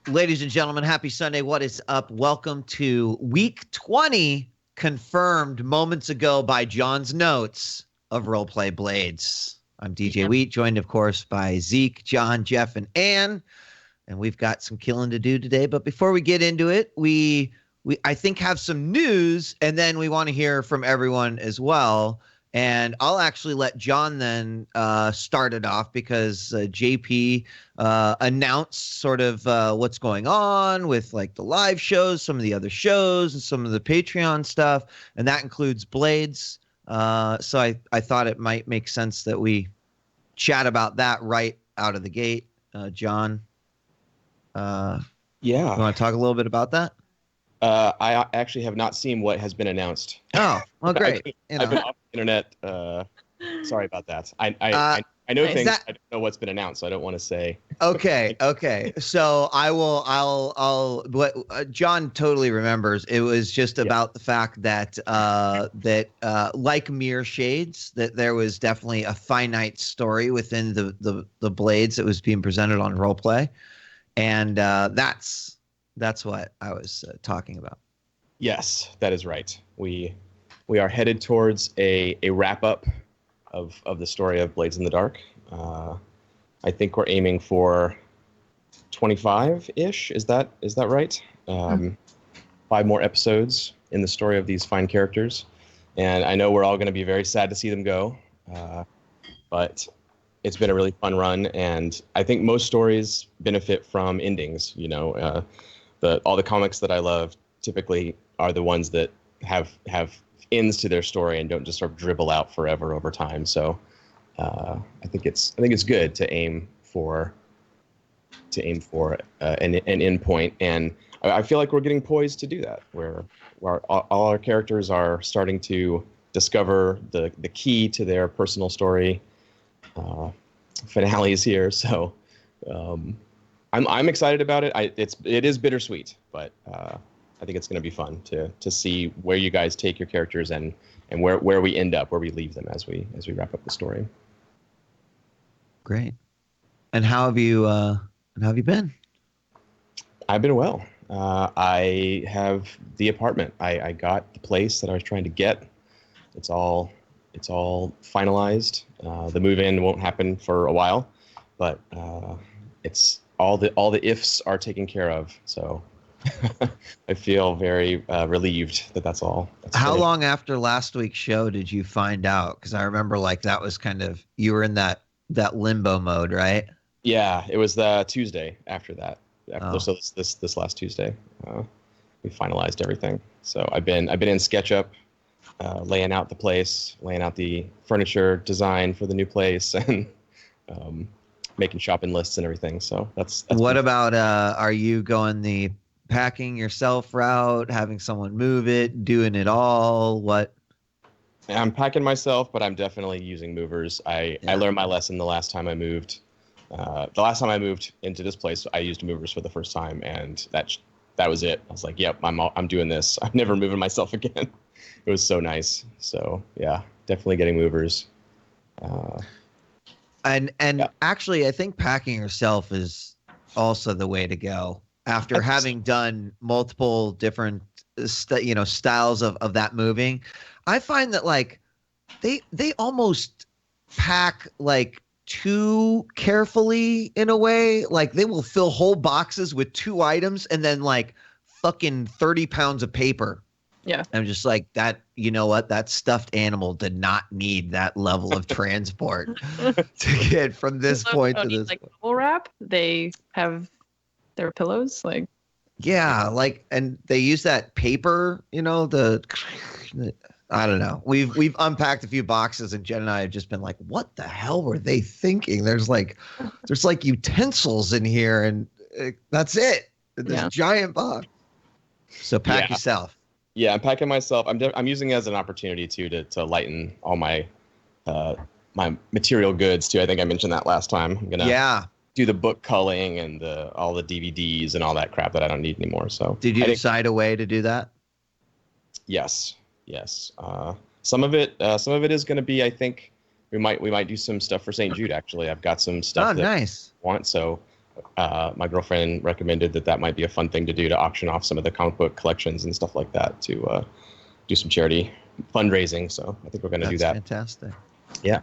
Ladies and gentlemen, happy Sunday. What is up? Welcome to week 20, confirmed moments ago by John's notes of Roleplay Blades. I'm djWHEAT, joined, of course, by Zeke, John, Jeff, and Ann. And we've got some killing to do today. But before we get into it, we I think have some news, and then we want to hear from everyone as well. And I'll actually let John then start it off because JP announced sort of what's going on with like the live shows, some of the other shows, and some of the Patreon stuff. And that includes Blades. So I thought it might make sense that we chat about that right out of the gate. John, Yeah. You want to talk a little bit about that? I actually have not seen what has been announced. Oh, well, great. I've been off the internet. Sorry about that. I know things. I don't know what's been announced, so I don't want to say. Okay. So I'll. What John totally remembers. It was just about the fact that like Mere Shades, that there was definitely a finite story within the Blades that was being presented on Roleplay, and that's what I was talking about. Yes, that is right. We are headed towards a wrap up of the story of Blades in the Dark. I think we're aiming for 25-ish. Is that right? 5 more episodes in the story of these fine characters, and I know we're all going to be very sad to see them go. But it's been a really fun run, and I think most stories benefit from endings. You know, all the comics that I love typically are the ones that have ends to their story and don't just sort of dribble out forever over time. So I think it's good to aim for an end point, and I feel like we're getting poised to do that, where all our characters are starting to discover the key to their personal story. Finale is here, so I'm excited about it. It is bittersweet, but I think it's going to be fun to see where you guys take your characters and where we end up, where we leave them as we wrap up the story. Great. And how have you been? I've been well. I have the apartment. I got the place that I was trying to get. It's all finalized. The move-in won't happen for a while, but it's all the ifs are taken care of. So I feel very relieved that that's all. How long after last week's show did you find out? Because I remember like that was kind of, you were in that limbo mode, right? Yeah, it was the Tuesday after that. So this last Tuesday, we finalized everything. So I've been in SketchUp, laying out the place, laying out the furniture design for the new place, and making shopping lists and everything. So that's what about are you going the packing yourself route, having someone move it, doing it all? What? I'm packing myself, but I'm definitely using movers. I learned my lesson the last time I moved. The last time I moved into this place, I used movers for the first time, and that was it. I was like, yep, I'm doing this. I'm never moving myself again. It was so nice. So yeah, definitely getting movers. Actually, I think packing yourself is also the way to go. After having done multiple different styles of that moving, I find that like they almost pack like too carefully in a way. Like they will fill whole boxes with 2 items and then like fucking 30 pounds of paper. Yeah. I'm just like, that, you know what? That stuffed animal did not need that level of transport to get from this point to this like point. Bubble wrap. They have their pillows, like. Yeah, like, and they use that paper, I don't know. We've unpacked a few boxes, and Jen and I have just been like, what the hell were they thinking? There's like utensils in here, and that's it. This giant box. So pack yourself. Yeah, I'm packing myself. I'm using it as an opportunity to lighten all my my material goods too. I think I mentioned that last time. I'm gonna do the book culling and all the DVDs and all that crap that I don't need anymore. So did you decide a way to do that? Yes. Some of it is going to be. I think we might do some stuff for St. Jude. Actually, I've got some stuff. Oh, nice. I want, so my girlfriend recommended that might be a fun thing to do, to auction off some of the comic book collections and stuff like that, to do some charity fundraising. So I think we're going to do that. Fantastic. Yeah.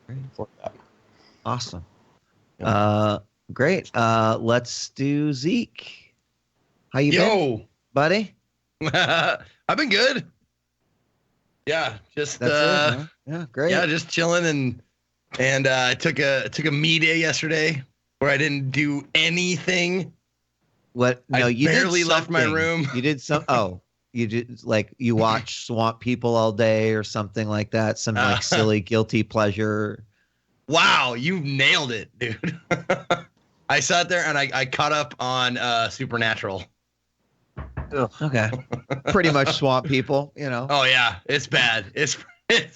Great. For that. Awesome. Yeah. Great. Let's do Zeke. How you been, buddy? I've been good. Yeah, just That's it, huh? Yeah, great. Yeah, just chilling and I took a me day yesterday where I didn't do anything. What? No, I you barely did left my something. room. You did some. Oh, you did like you watch Swamp People all day or something like that. Some like silly guilty pleasure. Wow, you nailed it, dude. I sat there and I caught up on Supernatural. Okay. Pretty much Swamp People, you know. Oh yeah, it's bad. It's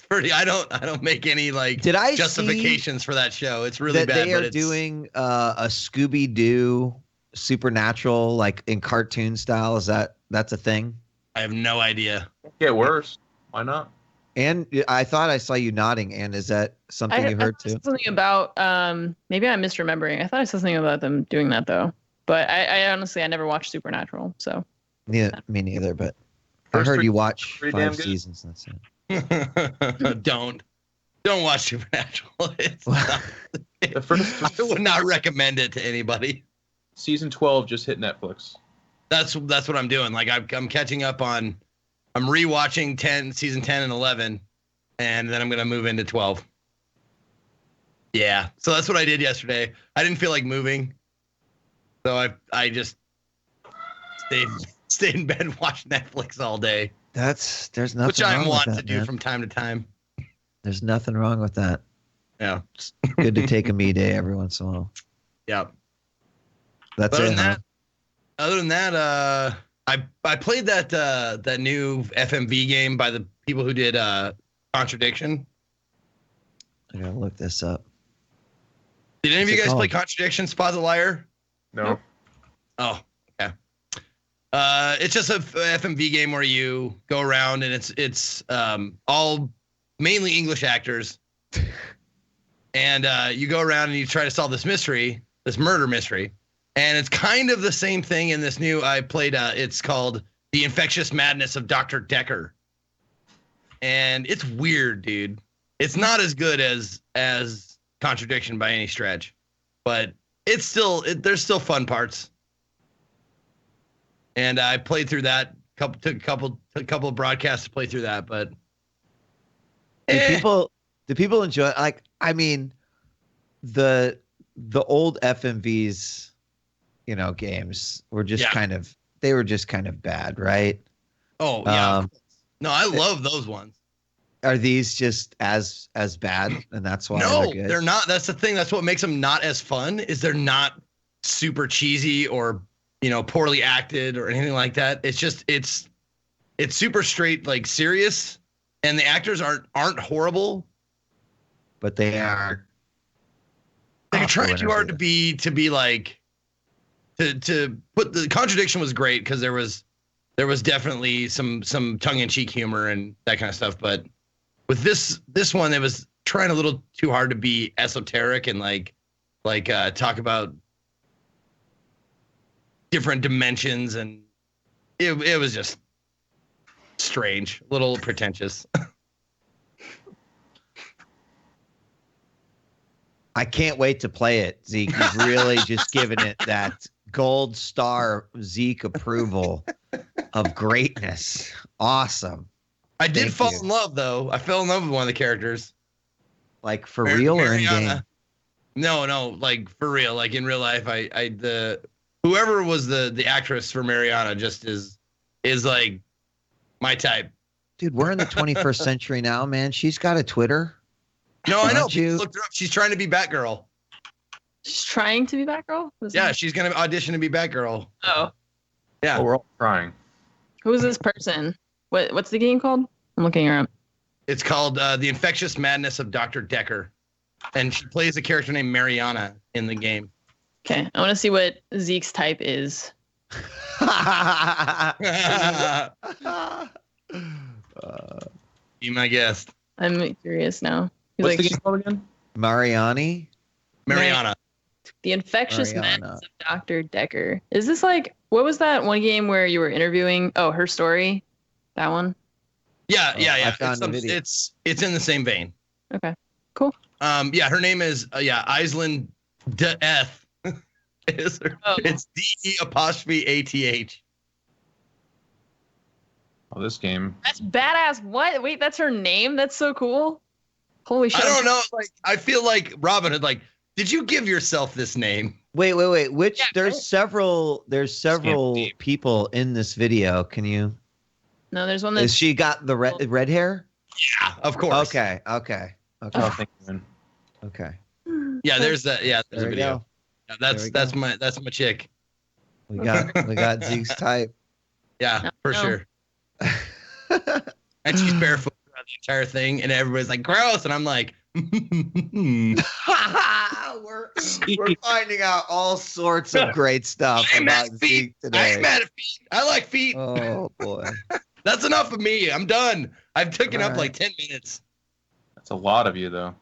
pretty. I don't make any like justifications for that show. It's really that bad. They are doing a Scooby-Doo Supernatural like in cartoon style. That's a thing? I have no idea. Get worse. Why not? And I thought I saw you nodding. And is that something you heard too? Something about maybe I'm misremembering. I thought I saw something about them doing that though. But I honestly never watched Supernatural, so. Yeah, me neither. But I heard you watch 5 seasons. That's it. Don't watch Supernatural. It's not, I would not recommend it to anybody. Season 12 just hit Netflix. That's what I'm doing. Like I'm catching up on. I'm rewatching season 10 and 11, and then I'm gonna move into 12. Yeah, so that's what I did yesterday. I didn't feel like moving, so I just stayed in bed and watched Netflix all day. There's nothing which wrong I with want that, to do man. from time to time. There's nothing wrong with that. Yeah, it's good to take a me day every once in a while. Yeah, that's other it. Than other than that, I played that new FMV game by the people who did Contradiction. I gotta look this up. Did any of you guys play Contradiction? Spot the Liar? No. Oh, okay. It's just a FMV game where you go around and it's all mainly English actors, and you go around and you try to solve this murder mystery. And it's kind of the same thing in this new I played. It's called The Infectious Madness of Dr. Decker. And it's weird, dude. It's not as good as Contradiction by any stretch. But it's still there's still fun parts. And I played through that. Took a couple of broadcasts to play through that, but do people enjoy like I mean the old FMVs games were just kind of bad, right? Oh yeah. No, I love those ones. Are these just as bad, and that's why no, they're good? They're not. That's the thing. That's what makes them not as fun. Is they're not super cheesy or poorly acted or anything like that. It's just it's super straight, like serious, and the actors aren't horrible, but they are. They're trying too hard to be like. To put the Contradiction was great because there was definitely some tongue-in-cheek humor and that kind of stuff, but with this one it was trying a little too hard to be esoteric and like talk about different dimensions, and it was just strange, a little pretentious. I can't wait to play it, Zeke. You've really just given it that gold star Zeke approval of greatness. Awesome. I did fall in love, though. I fell in love with one of the characters. Like for real or in game? No, like for real. Like in real life, whoever was the actress for Mariana just is like my type. Dude, we're in the 21st century now, man. She's got a Twitter. No, I know. Looked her up. She's trying to be Batgirl. She's trying to be Batgirl? She's going to audition to be Batgirl. Oh. Yeah. Oh, we're all trying. Who's this person? What's the game called? I'm looking her up. It's called The Infectious Madness of Dr. Decker. And she plays a character named Mariana in the game. Okay. I want to see what Zeke's type is. Be my guest. I'm curious now. What's the game called again? Mariana. The Infectious Ariana. Madness of Dr. Decker. Is this like, what was that one game where you were interviewing? Oh, Her Story? That one? Yeah, yeah, I yeah. found the video. It's in the same vein. Okay, cool. Yeah, her name is Island Death. It's DE''ATH. Oh, this game. That's badass. What? Wait, that's her name? That's so cool. Holy shit. I don't know. Like, I feel like Robin had like, did you give yourself this name? Wait. Which Yeah, there's right. several Scam. people in this video. Can you? No, there's one Is that's she got the red hair? Yeah, of course. Okay. Oh, thank you, man. Okay. Yeah, there's that. Yeah, there's There a we video. go. Yeah, There we that's go. my chick. We got Zeke's type. Yeah, for No. sure. And she's barefoot throughout the entire thing, and everybody's like, gross, and I'm like, we're finding out all sorts of great stuff I'm about mad at Zeke feet. I today. ain't mad at feet. I like feet. Oh boy. That's enough of me. I'm done. I've taken up All like 10 minutes. That's a lot of you, though.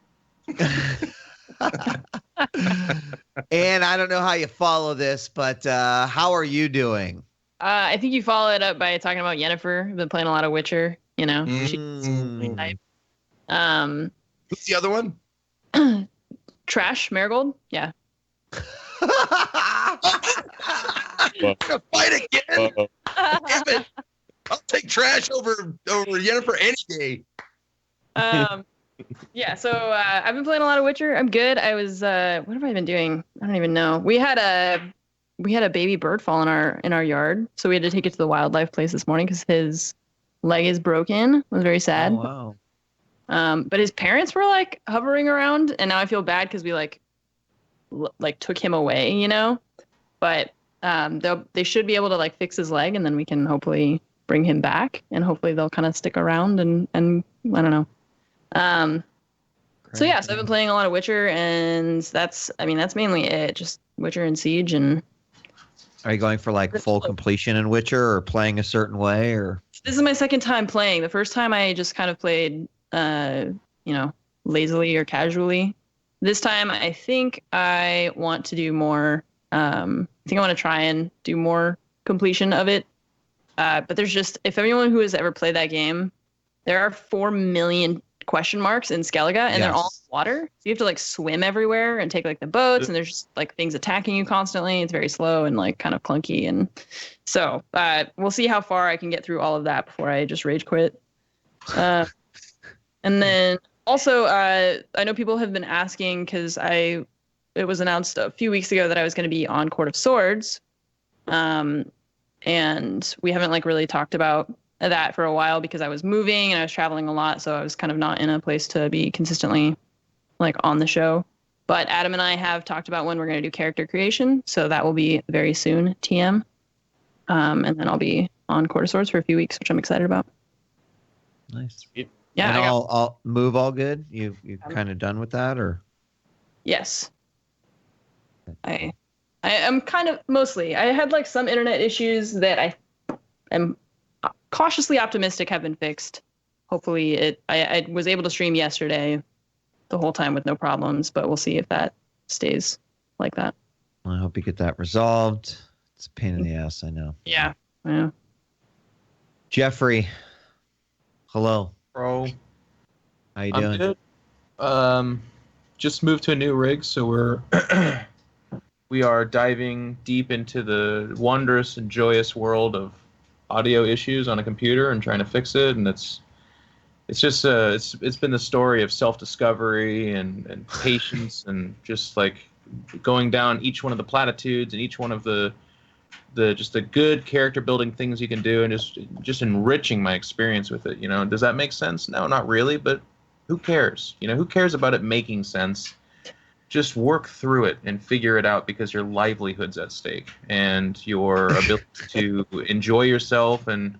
And I don't know how you follow this, but how are you doing? I think you follow it up by talking about Yennefer. I've been playing a lot of Witcher, you know. Mm. Who's the other one? Trash, Marigold? Yeah. Gonna fight again. Damn it. I'll take trash over Yennefer any day. Yeah, so I've been playing a lot of Witcher. I'm good. I was what have I been doing? I don't even know. We had a baby bird fall in our yard, so we had to take it to the wildlife place this morning because his leg is broken. It was very sad. Oh, wow. But his parents were like hovering around, and now I feel bad because we like took him away, you know. But they should be able to like fix his leg, and then we can hopefully bring him back, and hopefully they'll kind of stick around and I don't know. So yeah, so I've been playing a lot of Witcher, and that's mainly it. Just Witcher and Siege, and Are you going for like full completion in Witcher or playing a certain way or? this is my second time playing. The first time I just kind of played, lazily or casually. This time I think I want to do more. I think I want to try and do more completion of it. But there's just, if anyone who has ever played that game, there are 4 million question marks in Skellige, and they're all Yes. water. So you have to like swim everywhere and take like the boats, and there's just like things attacking you constantly. It's very slow and like kind of clunky. And so we'll see how far I can get through all of that before I just rage quit. And then also, I know people have been asking because it was announced a few weeks ago that I was going to be on Court of Swords. And we haven't like really talked about that for a while because I was moving and I was traveling a lot, so I was kind of not in a place to be consistently like on the show. But Adam and I have talked about when we're going to do character creation, so that will be very soon, TM. And then I'll be on Court of Swords for a few weeks, which I'm excited about. Nice. Yeah, And I got, all move all good? You kind of done with that or? yes. I am kind of mostly. I had like some internet issues that I am cautiously optimistic have been fixed. Hopefully I was able to stream yesterday the whole time with no problems, but we'll see if that stays like that. I hope you get that resolved. It's a pain in the ass, I know. Yeah. Jeffrey, hello. Bro, How you I'm doing? good. Just moved to a new rig, so we are diving deep into the wondrous and joyous world of audio issues on a computer and trying to fix it. And it's just it's been the story of self-discovery and patience and just like going down each one of the platitudes and each one of the good character building things you can do, and just enriching my experience with it. You know, does that make sense? No, not really, but who cares? You know, who cares about it making sense? Just work through it and figure it out, because your livelihood's at stake, and your ability to enjoy yourself and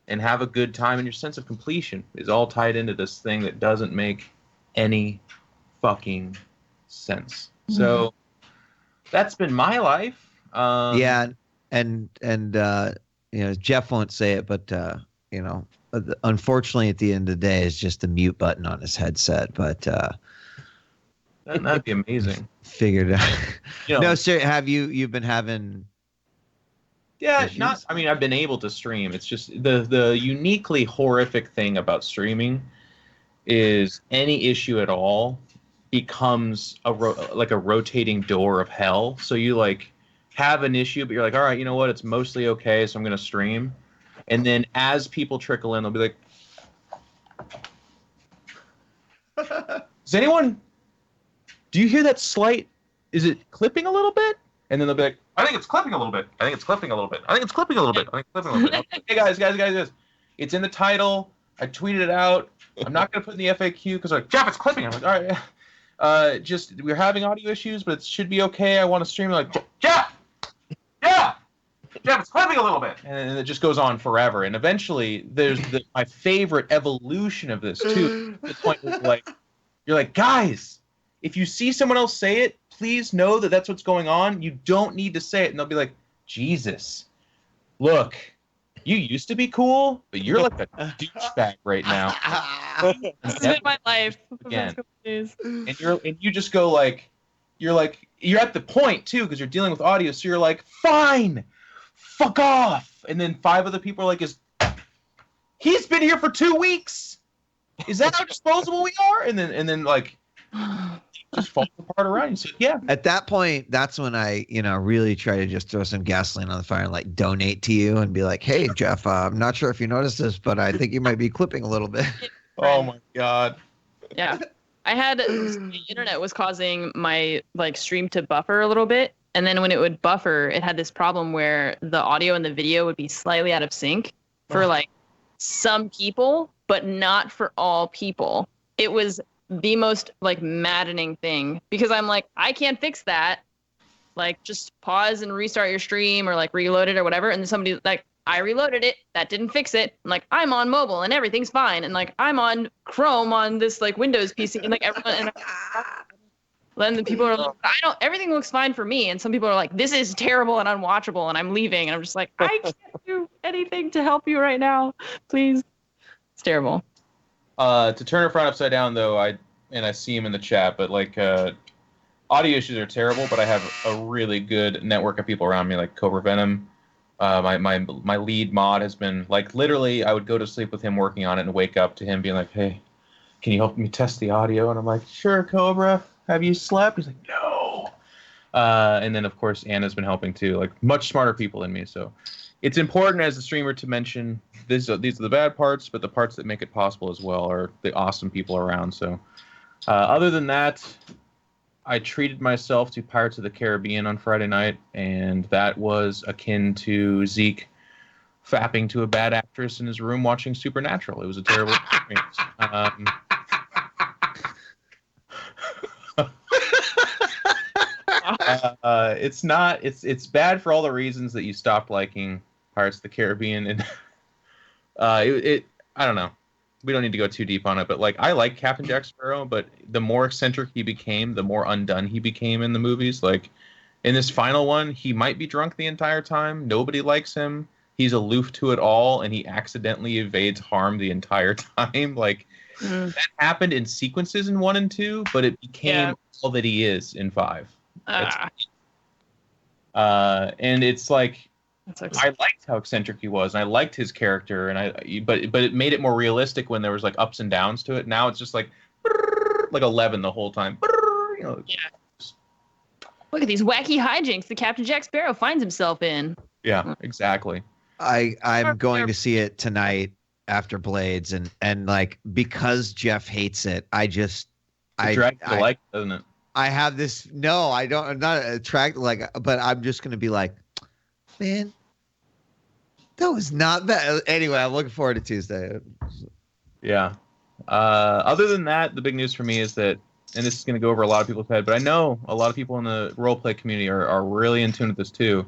have a good time, and your sense of completion is all tied into this thing that doesn't make any fucking sense. So that's been my life. Yeah, and Jeff won't say it, but unfortunately at the end of the day it's just the mute button on his headset, but that'd be amazing. figured out. No, sir. Have you've been having? Yeah, issues? I mean, I've been able to stream. It's just the uniquely horrific thing about streaming is any issue at all becomes like a rotating door of hell. So you like have an issue, but you're like, all right, you know what? It's mostly okay, so I'm gonna stream. And then as people trickle in, they'll be like, do you hear that slight? Is it clipping a little bit? And then they'll be like, I think it's clipping a little bit. I think it's clipping a little bit. I think it's clipping a little bit. I think it's clipping a little bit. Hey guys. It's in the title. I tweeted it out. I'm not going to put in the FAQ because like, Jeff, it's clipping. I'm like, all right. Just, we're having audio issues, but it should be okay. I want to stream. Like, Jeff, it's clipping a little bit. And it just goes on forever. And eventually, there's my favorite evolution of this, too. The point is like, you're like, guys, if you see someone else say it, please know that that's what's going on. You don't need to say it. And they'll be like, Jesus, look, you used to be cool, but you're like a douchebag right now. This has been my life. Again. And you just go like, you're at the point too, because you're dealing with audio. So you're like, fine, fuck off. And then 5 other people are like, he's been here for 2 weeks. Is that how disposable we are? And then like, just falls apart around you. So yeah. At that point, that's when I, really try to just throw some gasoline on the fire and like donate to you and be like, hey, Jeff, I'm not sure if you noticed this, but I think you might be clipping a little bit. Oh my God. Yeah. I had the internet was causing my like stream to buffer a little bit. And then when it would buffer, it had this problem where the audio and the video would be slightly out of sync for like some people, but not for all people. It was the most like maddening thing because I'm like, I can't fix that. Like just pause and restart your stream or like reload it or whatever. And then somebody like, I reloaded it. That didn't fix it. I'm like, I'm on mobile and everything's fine. And like, I'm on Chrome on this like Windows PC and like everyone. And then the people are like, everything looks fine for me. And some people are like, this is terrible and unwatchable and I'm leaving. And I'm just like, I can't do anything to help you right now. Please. It's terrible. To turn her front upside down though, I see him in the chat, but like audio issues are terrible, but I have a really good network of people around me, like Cobra Venom. My lead mod has been like literally I would go to sleep with him working on it and wake up to him being like, hey, can you help me test the audio? And I'm like, sure, Cobra. Have you slept? He's like, no. And then of course Anna's been helping too, like much smarter people than me. So it's important as a streamer to mention these are the bad parts, but the parts that make it possible as well are the awesome people around. So other than that, I treated myself to Pirates of the Caribbean on Friday night, and that was akin to Zeke fapping to a bad actress in his room watching Supernatural. It was a terrible experience. It's bad for all the reasons that you stopped liking Pirates of the Caribbean, and I don't know. We don't need to go too deep on it, but like I like Captain Jack Sparrow, but the more eccentric he became, the more undone he became in the movies. Like in this final one, he might be drunk the entire time. Nobody likes him. He's aloof to it all, and he accidentally evades harm the entire time. Like that happened in sequences in 1 and 2, but it became all that he is in 5. And it's like I liked how eccentric he was, and I liked his character, but it made it more realistic when there was like ups and downs to it. Now it's just like 11 the whole time. Look at these wacky hijinks that Captain Jack Sparrow finds himself in. Yeah, exactly. I'm going to see it tonight after Blades, and like because Jeff hates it, I like, doesn't it? I have this. No, I don't. I'm not attracted. But I'm just gonna be like, man, that was not bad. Anyway, I'm looking forward to Tuesday. Yeah. Other than that, the big news for me is that, and this is going to go over a lot of people's head, but I know a lot of people in the roleplay community are really in tune with this too.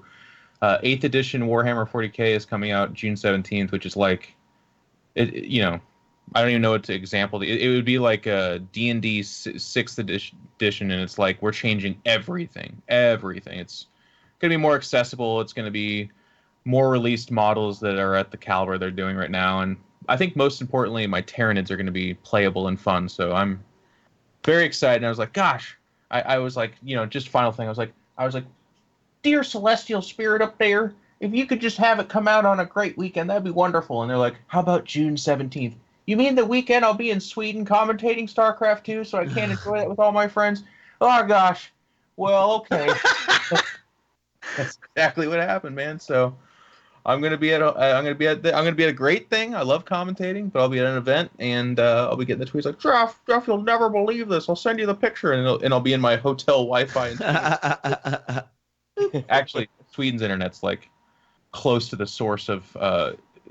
8th edition Warhammer 40k is coming out June 17th, which is like, I don't even know what to example. It would be like a D&D 6th edition, and it's like we're changing everything. It's going to be more accessible. It's going to be more released models that are at the caliber they're doing right now. And I think most importantly, my Tyranids are going to be playable and fun. So I'm very excited. And I was like, gosh, I was like, just final thing. I was like, I was like, dear celestial spirit up there, if you could just have it come out on a great weekend, that'd be wonderful. And they're like, how about June 17th? You mean the weekend I'll be in Sweden commentating StarCraft 2 so I can't enjoy that with all my friends? Oh, gosh. Well, okay. That's exactly what happened, man. So I'm gonna be at a great thing. I love commentating, but I'll be at an event and I'll be getting the tweets like, Jeff, you'll never believe this. I'll send you the picture, and I'll be in my hotel Wi-Fi. Actually, Sweden's internet's like close to the source of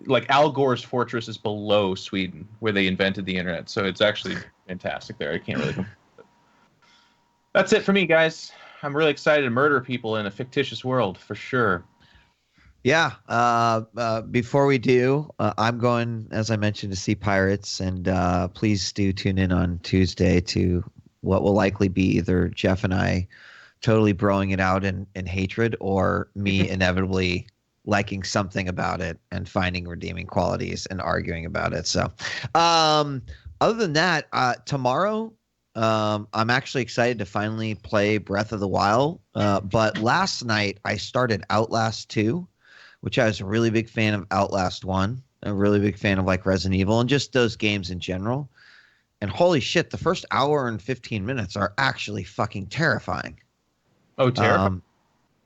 like Al Gore's fortress is below Sweden, where they invented the internet. So it's actually fantastic there. I can't really complain. That's it for me, guys. I'm really excited to murder people in a fictitious world for sure. Yeah. Before we do, I'm going, as I mentioned, to see Pirates, and please do tune in on Tuesday to what will likely be either Jeff and I totally broing it out in hatred, or me inevitably liking something about it and finding redeeming qualities and arguing about it. So, other than that, tomorrow, I'm actually excited to finally play Breath of the Wild. But last night I started Outlast 2, which I was a really big fan of Outlast 1, a really big fan of like Resident Evil and just those games in general. And holy shit, the first hour and 15 minutes are actually fucking terrifying. Oh, terrifying.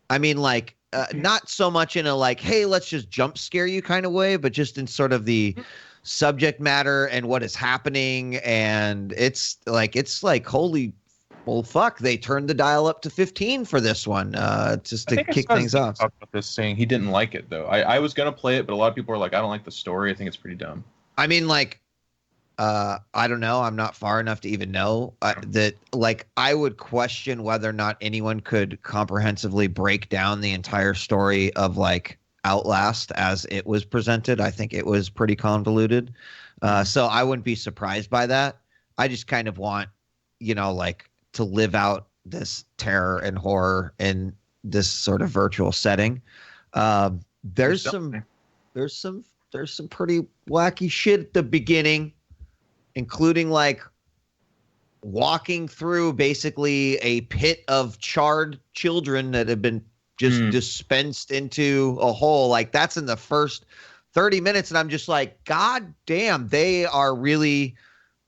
I mean, like, not so much in a like, hey, let's just jump scare you kind of way, but just in sort of the subject matter and what is happening. And it's like holy, well, fuck, they turned the dial up to 15 for this one, just to kick things off. Talk about this, saying he didn't like it though. I was gonna play it, but a lot of people are like, I don't like the story. I think it's pretty dumb. I mean, like, I don't know. I'm not far enough to even know that. Like, I would question whether or not anyone could comprehensively break down the entire story of like Outlast as it was presented. I think it was pretty convoluted. So I wouldn't be surprised by that. I just kind of want, like, to live out this terror and horror in this sort of virtual setting. There's some pretty wacky shit at the beginning, including like walking through basically a pit of charred children that have been just dispensed into a hole. Like, that's in the first 30 minutes. And I'm just like, God damn, they are really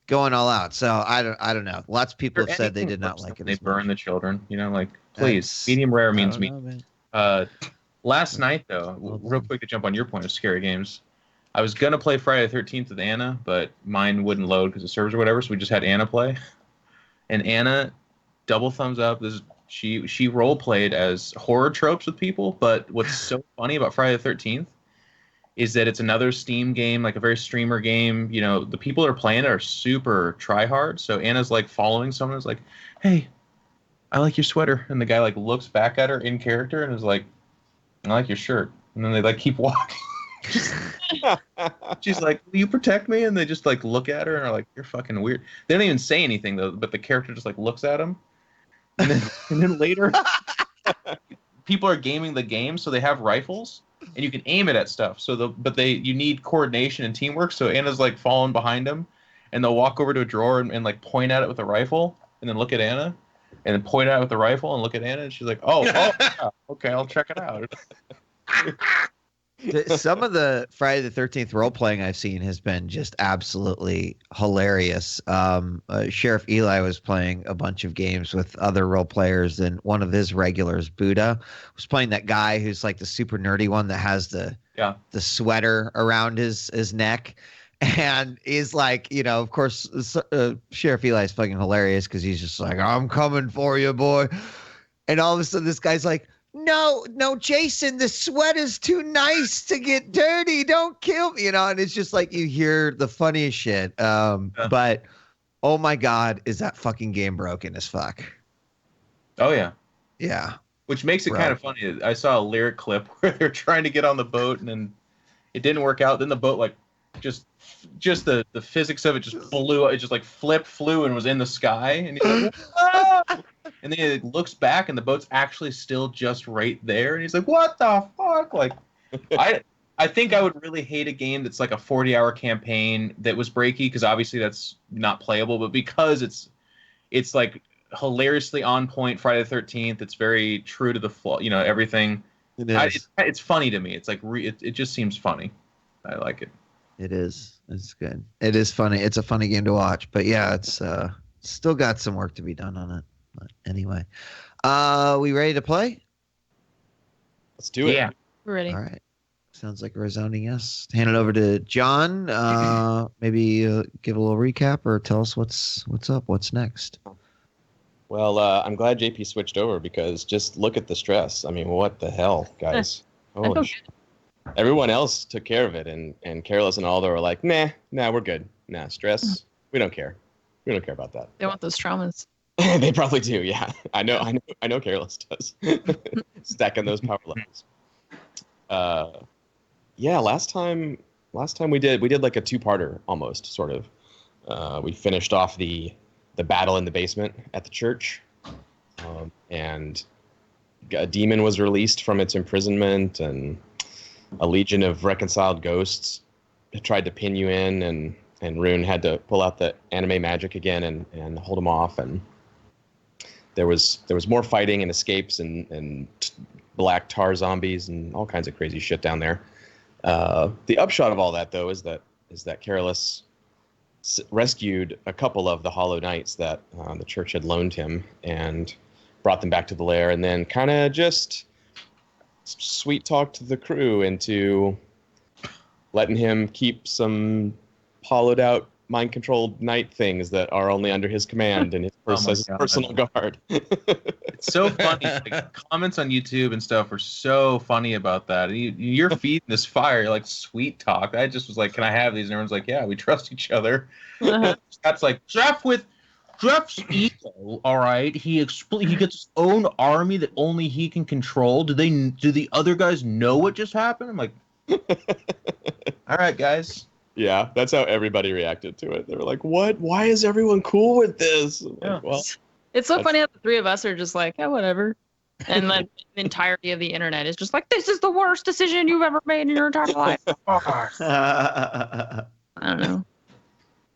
going all out. So I don't know. Lots of people have said they did not like it. They burn the children, like, please. Medium rare means me. Last night though, real quick to jump on your point of scary games, I was gonna play Friday the 13th with Anna, but mine wouldn't load because of servers or whatever, so we just had Anna play. And Anna, double thumbs up. She role played as horror tropes with people, but what's so funny about Friday the 13th is that it's another Steam game, like a very streamer game. The people that are playing it are super try hard. So Anna's like following someone who's like, "Hey, I like your sweater," and the guy like looks back at her in character and is like, "I like your shirt," and then they like keep walking. She's like, "Will you protect me?" And they just like look at her and are like, "You're fucking weird." They don't even say anything though, but the character just like looks at him. And then later, people are gaming the game, so they have rifles and you can aim it at stuff. You need coordination and teamwork. So Anna's like following behind him, and they'll walk over to a drawer and like point at it with a rifle, and then look at Anna, and then point at it with the rifle and look at Anna, and she's like, "Oh, yeah, okay, I'll check it out." Some of the Friday the 13th role playing I've seen has been just absolutely hilarious. Sheriff Eli was playing a bunch of games with other role players, and one of his regulars, Buddha, was playing that guy who's like the super nerdy one that has the sweater around his neck. And is like, of course, Sheriff Eli is fucking hilarious because he's just like, "I'm coming for you, boy." And all of a sudden this guy's like, No, Jason, the sweat is too nice to get dirty. Don't kill me, and it's just like you hear the funniest shit. But oh my God, is that fucking game broken as fuck? Oh yeah. Yeah. Which makes it kind of funny. I saw a lyric clip where they're trying to get on the boat and then it didn't work out. Then the boat like just the physics of it just blew. It just like flew and was in the sky. And he's like, "Ah!" And then he looks back and the boat's actually still just right there. And he's like, "What the fuck?" Like, I think I would really hate a game that's like a 40-hour campaign that was breaky, because obviously that's not playable. But because it's like hilariously on point Friday the 13th. It's very true to the flow, everything. It is. It's funny to me. It's like it just seems funny. I like it. It is. It's good. It is funny. It's a funny game to watch. But yeah, it's still got some work to be done on it. But anyway, we ready to play? Let's do it. Yeah. We're ready. All right. Sounds like a resounding yes. Hand it over to John. Maybe give a little recap or tell us what's up. What's next? Well, I'm glad JP switched over because just look at the stress. I mean, what the hell, guys? Holy shit. Everyone else took care of it, and Careless and Aldo are like, nah, we're good. Nah, stress, we don't care. We don't care about that. They want those traumas. They probably do, yeah. I know Careless does. Stacking those power levels. Yeah, last time we did like a two-parter almost, sort of. We finished off the battle in the basement at the church, and a demon was released from its imprisonment, and a legion of reconciled ghosts tried to pin you in, and Rune had to pull out the anime magic again and hold him off, and there was more fighting and escapes and black tar zombies and all kinds of crazy shit down there. The upshot of all that, though, is that Careless rescued a couple of the Hollow Knights that the church had loaned him and brought them back to the lair, and then kind of just sweet talked the crew into letting him keep some hollowed out mind-controlled knight things that are only under his command and his personal guard. It's so funny. Like, comments on YouTube and stuff are so funny about that. You're feeding this fire. You're like, sweet talk. I just was like, can I have these? And everyone's like, yeah, we trust each other. That's like, Jeff's ego, all right? He gets his own army that only he can control. Do the other guys know what just happened? I'm like, all right, guys. Yeah, that's how everybody reacted to it. They were like, what? Why is everyone cool with this? Yeah. Like, well, It's so funny how the three of us are just like, yeah, whatever. And then the entirety of the internet is just like, this is the worst decision you've ever made in your entire life. I don't know.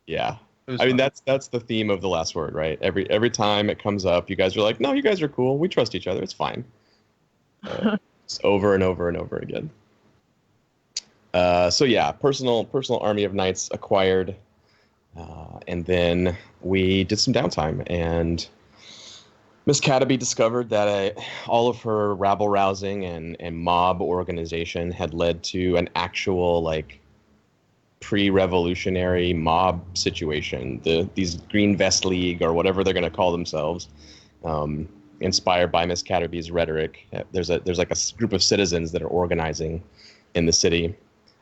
yeah. I mean, that's the theme of The Last Word, right? Every time it comes up, you guys are like, no, you guys are cool. We trust each other. It's fine. It's over and over and over again. So yeah, personal army of knights acquired, and then we did some downtime, and Miss Cataby discovered that all of her rabble rousing and mob organization had led to an actual like pre-revolutionary mob situation. These Green Vest League or whatever they're going to call themselves, inspired by Miss Cataby's rhetoric. There's like a group of citizens that are organizing in the city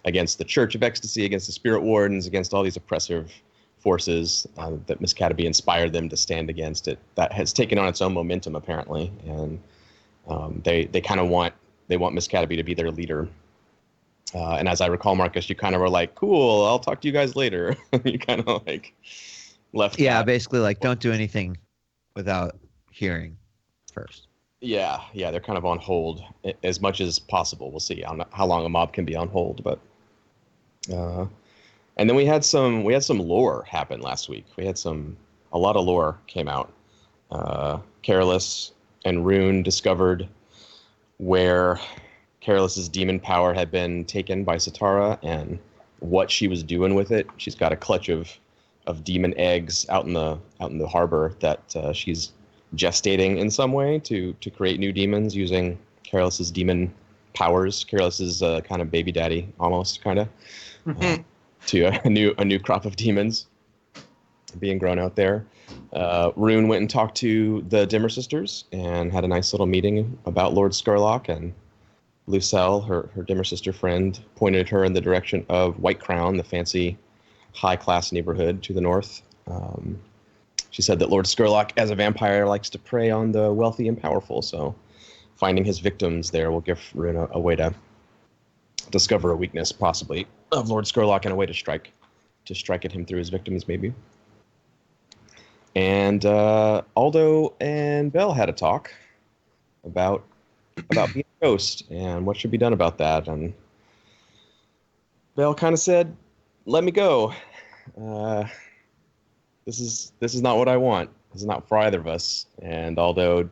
against the Church of Ecstasy, against the Spirit Wardens, against all these oppressive forces that Miss Cataby inspired them to stand against. It that has taken on its own momentum apparently, and they kind of want Miss Cataby to be their leader. And as I recall, Marcus, you kind of were like, "Cool, I'll talk to you guys later." You kind of like left. Yeah, that. basically like don't do anything without hearing first. Yeah, they're kind of on hold as much as possible. We'll see how long a mob can be on hold, but. And then we had some lore happen last week. We had a lot of lore came out. Careless and Rune discovered where Careless's demon power had been taken by Satara and what she was doing with it. She's got a clutch of demon eggs out in the harbor that she's gestating in some way to create new demons using Careless's demon powers. Careless's kind of baby daddy almost kind of. To a new crop of demons being grown out there. Rune went and talked to the Dimmer sisters and had a nice little meeting about Lord Skurlock, and Lucille, her Dimmer sister friend, pointed her in the direction of White Crown, the fancy high-class neighborhood to the north. She said that Lord Skurlock, as a vampire, likes to prey on the wealthy and powerful, so finding his victims there will give Rune a way to discover a weakness, possibly, of Lord Skurlock and a way to strike at him through his victims, maybe. And Aldo and Belle had a talk about being a ghost and what should be done about that. And Belle kind of said, "Let me go. This is not what I want." for either of us. And Aldo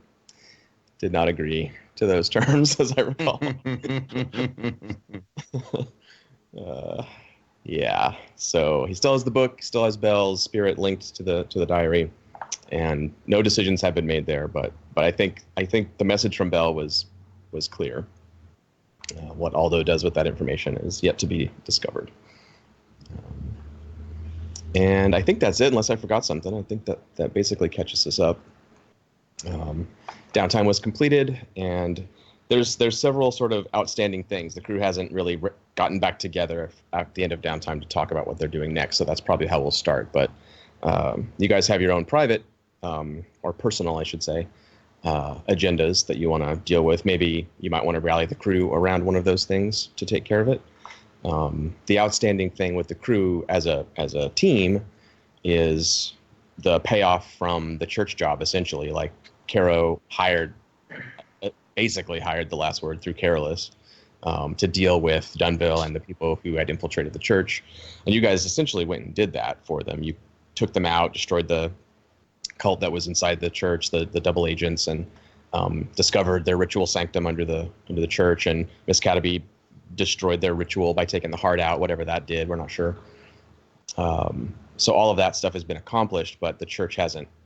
did not agree to those terms, as I recall. Yeah. So he still has the book, still has Belle's spirit linked to the diary, and no decisions have been made there. But I think the message from Belle was clear. What Aldo does with that information is yet to be discovered. And I think that's it, unless I forgot something. I think that basically catches us up. Downtime was completed, and there's several sort of outstanding things. The crew hasn't really gotten back together at the end of downtime to talk about what they're doing next, so that's probably how we'll start. But you guys have your own private, or personal, I should say, agendas that you want to deal with. Maybe you might want to rally the crew around one of those things to take care of it. The outstanding thing with the crew as a team is the payoff from the church job, essentially. Like, Caro basically hired the last word through Carolus to deal with Dunville and the people who had infiltrated the church. And you guys essentially went and did that for them. You took them out, destroyed the cult that was inside the church, the double agents, and discovered their ritual sanctum under the church. And Miss Cataby destroyed their ritual by taking the heart out, whatever that did, we're not sure. So all of that stuff has been accomplished, but the church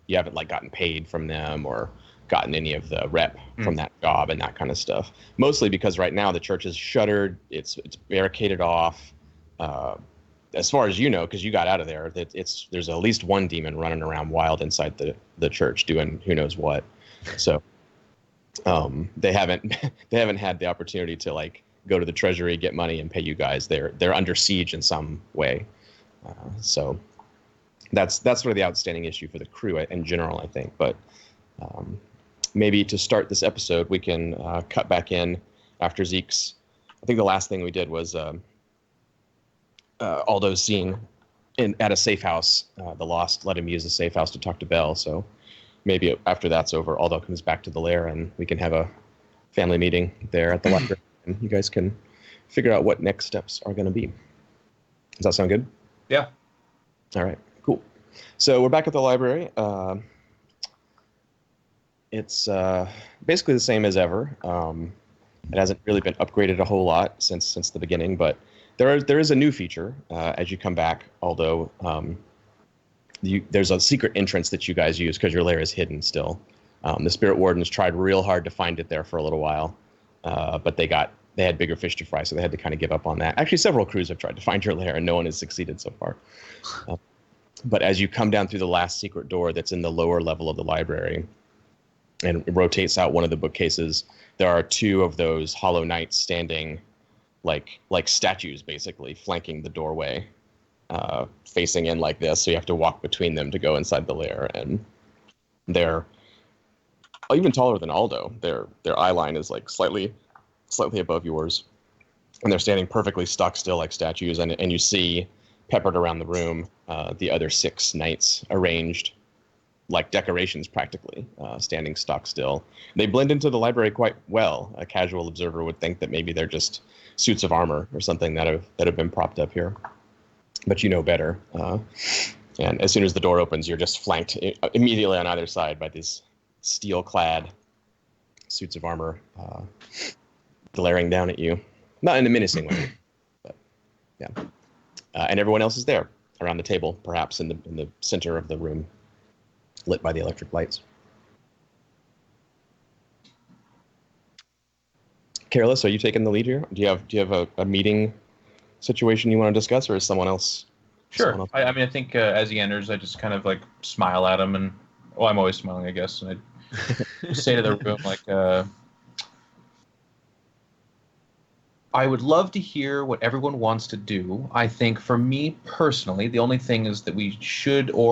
you haven't like gotten paid from them or gotten any of the rep from that job and that kind of stuff. Mostly because right now the church is shuttered, it's barricaded off. As far as you know, because you got out of there, there's at least one demon running around wild inside the church doing who knows what. So they haven't had the opportunity to like go to the treasury, get money, and pay you guys. They're under siege in some way. So that's sort of the outstanding issue for the crew in general, I think. But maybe to start this episode, we can cut back in after Zeke's. I think the last thing we did was Aldo's scene at a safe house. The Lost let him use the safe house to talk to Belle. So maybe after that's over, Aldo comes back to the lair and we can have a family meeting there at the library. And you guys can figure out what next steps are going to be. Does that sound good? Yeah. All right, cool. So we're back at the library. It's basically the same as ever. It hasn't really been upgraded a whole lot since the beginning, but there is a new feature as you come back, although there's a secret entrance that you guys use because your lair is hidden still. The Spirit Wardens tried real hard to find it there for a little while, but they had bigger fish to fry, so they had to kind of give up on that. Actually, several crews have tried to find your lair, and no one has succeeded so far. But as you come down through the last secret door that's in the lower level of the library, and it rotates out one of the bookcases, there are two of those hollow knights standing like statues, basically, flanking the doorway, facing in like this, so you have to walk between them to go inside the lair. And they're even taller than Aldo. Their eye line is like slightly above yours, and they're standing perfectly stock still like statues. And you see, peppered around the room, the other 6 knights arranged like decorations, practically, standing stock still. They blend into the library quite well. A casual observer would think that maybe they're just suits of armor or something that have been propped up here, but you know better. And as soon as the door opens, you're just flanked immediately on either side by these steel-clad suits of armor glaring down at you. Not in a menacing way, but yeah. And everyone else is there around the table, perhaps in the center of the room, lit by the electric lights. Carolus, are you taking the lead here? Do you have a meeting situation you want to discuss, or is someone else? Sure. Someone else? I mean, I think as he enters, I just kind of like smile at him, and I'm always smiling, I guess, and I say to the room like, I would love to hear what everyone wants to do. I think for me personally, the only thing is that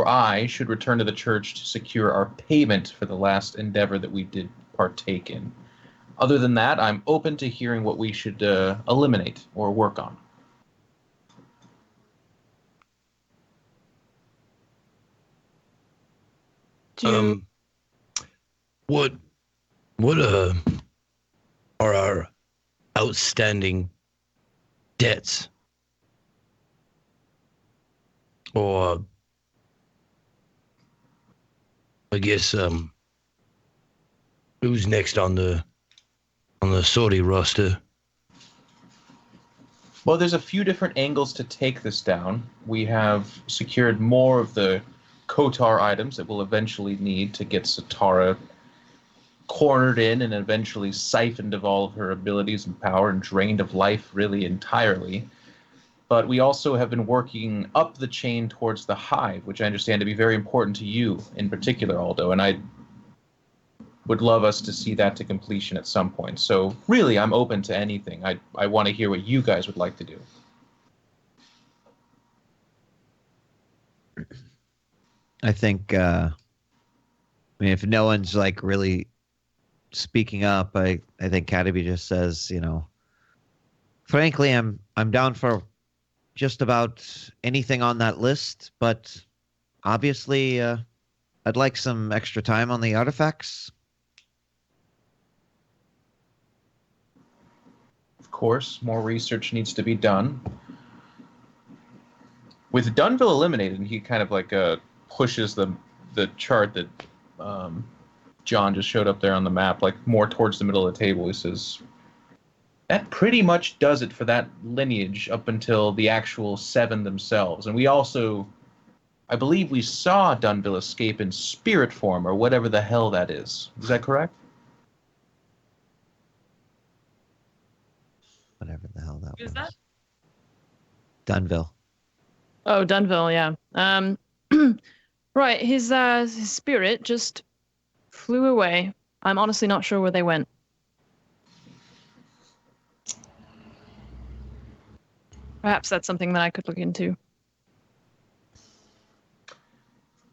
I should return to the church to secure our payment for the last endeavor that we did partake in. Other than that, I'm open to hearing what we should eliminate or work on. What are our outstanding debts or I guess who's next on the sortie roster? Well, there's a few different angles to take this down. We have secured more of the Kotar items that we'll eventually need to get Satara cornered in and eventually siphoned of all of her abilities and power and drained of life really entirely. But we also have been working up the chain towards the hive, which I understand to be very important to you in particular, Aldo, and I would love us to see that to completion at some point. So really, I'm open to anything. I want to hear what you guys would like to do. I think, I mean, if no one's like really speaking up, I think Cataby just says, you know, frankly, I'm down for just about anything on that list, but obviously, I'd like some extra time on the artifacts. Of course, more research needs to be done. With Dunville eliminated, he kind of like pushes the chart that John just showed up there on the map, like more towards the middle of the table. He says, that pretty much does it for that lineage up until the actual 7 themselves. And we also, I believe we saw Dunville escape in spirit form, or whatever the hell that is. Is that correct? Whatever the hell that Who's was. that? Dunville. Oh, Dunville, yeah. Right, his spirit just flew away. I'm honestly not sure where they went. Perhaps that's something that I could look into.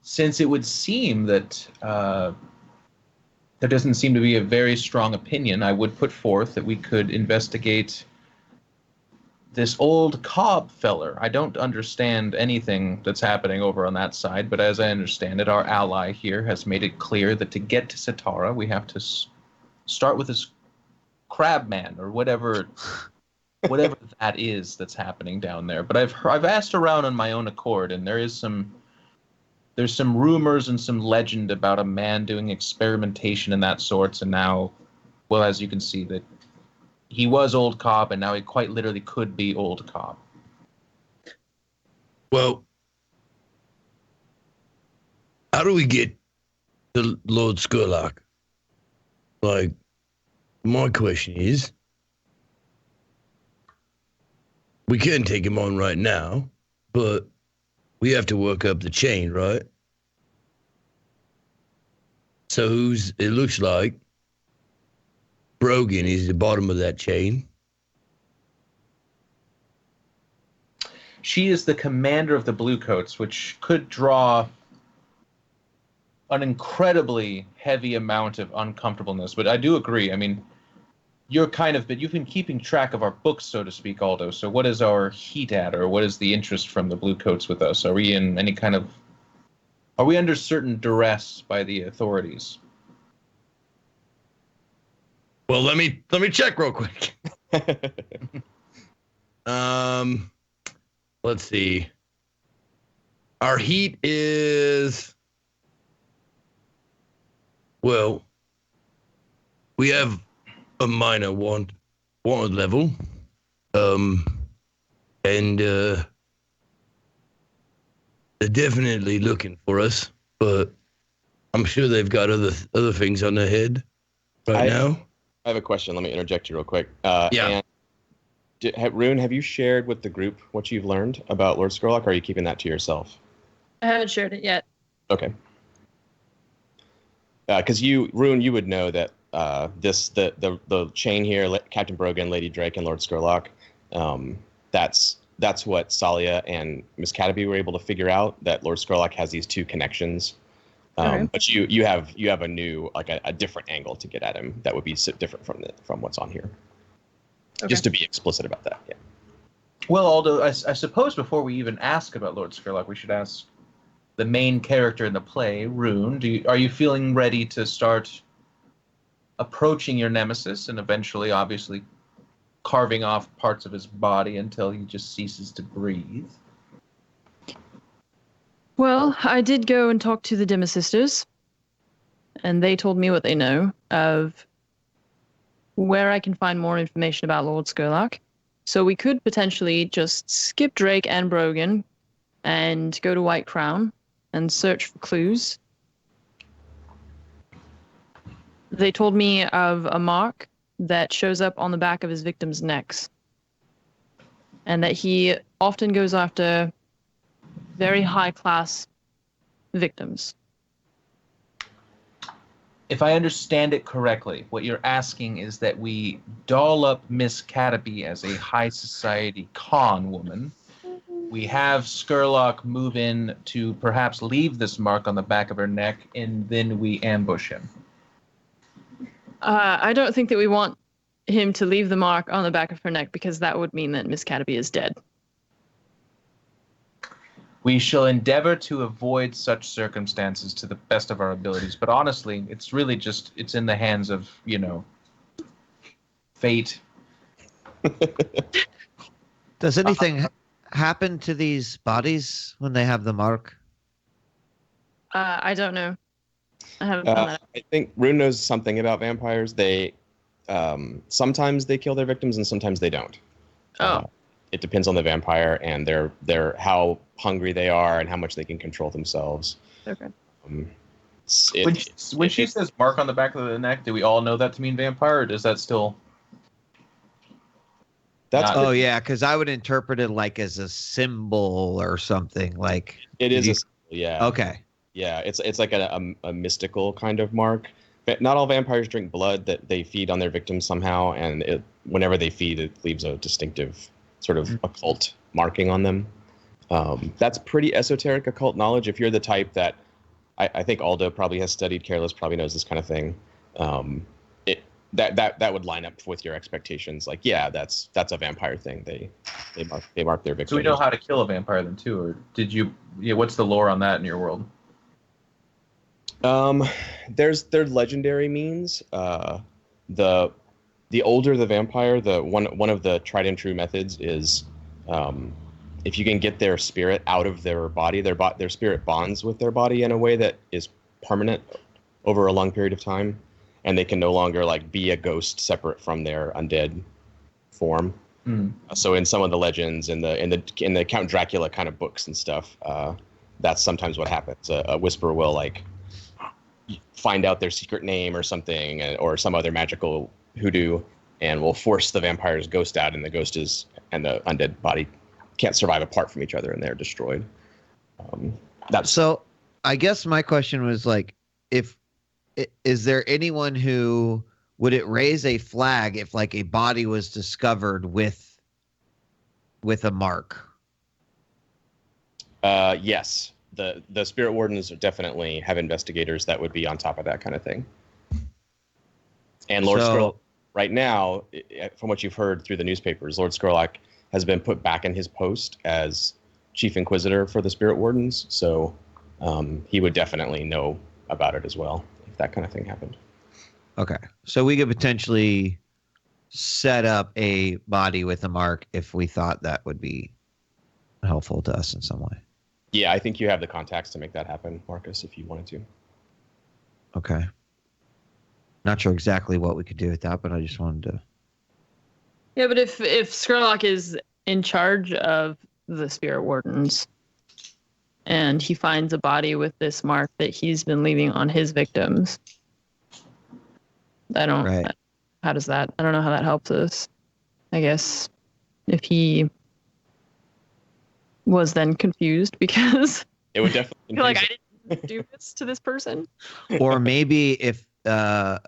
Since it would seem that there doesn't seem to be a very strong opinion, I would put forth that we could investigate this old Cobb feller. I don't understand anything that's happening over on that side, but as I understand it, our ally here has made it clear that to get to Satara, we have to start with this Crabman, or whatever that is that's happening down there. But I've asked around on my own accord, and there's some rumors and some legend about a man doing experimentation and that sorts, and now, well, as you can see, that he was Old Cobb, and now he quite literally could be Old Cobb. Well, how do we get to Lord Skurlock? Like, my question is, we can take him on right now, but we have to work up the chain, right? So it looks like Brogan is the bottom of that chain. She is the commander of the Bluecoats, which could draw an incredibly heavy amount of uncomfortableness. But I do agree. I mean, you've been keeping track of our books, so to speak, Aldo. So what is our heat at, or what is the interest from the Bluecoats with us? Are we in any kind of... Are we under certain duress by the authorities? Well, let me check real quick. Let's see. Our heat is, well, we have a minor wanted level, and they're definitely looking for us, but I'm sure they've got other things on their head now. I have a question. Let me interject you real quick. Yeah. Rune, have you shared with the group what you've learned about Lord Skurlock, or are you keeping that to yourself? I haven't shared it yet. Okay. Because Rune, you would know that the chain here, Captain Brogan, Lady Drake, and Lord Skurlock, that's what Salia and Miss Cataby were able to figure out, that Lord Skurlock has these two connections. Okay. But you have a new, like a different angle to get at him that would be different from what's on here. Okay. Just to be explicit about that, yeah. Well, Aldo, I suppose before we even ask about Lord Skurlock, we should ask the main character in the play, Rune. Are you feeling ready to start approaching your nemesis and eventually, obviously, carving off parts of his body until he just ceases to breathe? Well, I did go and talk to the Dimmer sisters. and they told me what they know of where I can find more information about Lord Skurlock. So we could potentially just skip Drake and Brogan and go to White Crown and search for clues. They told me of a mark that shows up on the back of his victims' necks, and that he often goes after very high-class victims. If I understand it correctly, what you're asking is that we doll up Miss Caterpie as a high society con woman. We have Skurlock move in to perhaps leave this mark on the back of her neck, and then we ambush him. I don't think that we want him to leave the mark on the back of her neck, because that would mean that Miss Caterpie is dead. We shall endeavor to avoid such circumstances to the best of our abilities, but honestly, it's really just, it's in the hands of, fate. Does anything happen to these bodies when they have the mark? I don't know. I haven't found that. I think Rune knows something about vampires. They sometimes they kill their victims and sometimes they don't. Oh. It depends on the vampire and their how hungry they are and how much they can control themselves. Okay. When she says mark on the back of the neck, do we all know that to mean vampire, or does that still... Yeah, because I would interpret it like as a symbol or something. Like it is a symbol, yeah. Okay. Yeah, it's like a mystical kind of mark. But not all vampires drink blood, that they feed on their victims somehow, and whenever they feed, it leaves a distinctive sort of occult marking on them. That's pretty esoteric occult knowledge. If you're the type that, I think Aldo probably has studied, Careless probably knows this kind of thing. That would line up with your expectations. Like, yeah, that's a vampire thing. They mark their victims. So we know how to kill a vampire then too, or did you? Yeah, what's the lore on that in your world? There's legendary means. The older the vampire, the one of the tried and true methods is, if you can get their spirit out of their body, their spirit bonds with their body in a way that is permanent over a long period of time, and they can no longer like be a ghost separate from their undead form. So in some of the legends, in the Count Dracula kind of books and stuff, that's sometimes what happens. A whisperer will like find out their secret name or something, or some other magical hoodoo, and will force the vampire's ghost out, and the ghost and the undead body can't survive apart from each other, and they're destroyed. So I guess my question was like, is there anyone who would it raise a flag if like a body was discovered with a mark? Yes. The spirit wardens definitely have investigators that would be on top of that kind of thing. And Lord Skurlock, right now, from what you've heard through the newspapers, Lord Skurlock has been put back in his post as Chief Inquisitor for the Spirit Wardens, so he would definitely know about it as well if that kind of thing happened. Okay, so we could potentially set up a body with a mark if we thought that would be helpful to us in some way. Yeah, I think you have the contacts to make that happen, Marcus, if you wanted to. Okay. Not sure exactly what we could do with that, but I just wanted to... Yeah, but if Skurlock is in charge of the Spirit Wardens and he finds a body with this mark that he's been leaving on his victims, I don't... Right. How does that... I don't know how that helps us. I guess if he was then confused because... It would definitely... I feel like I didn't do this to this person. Or maybe if... I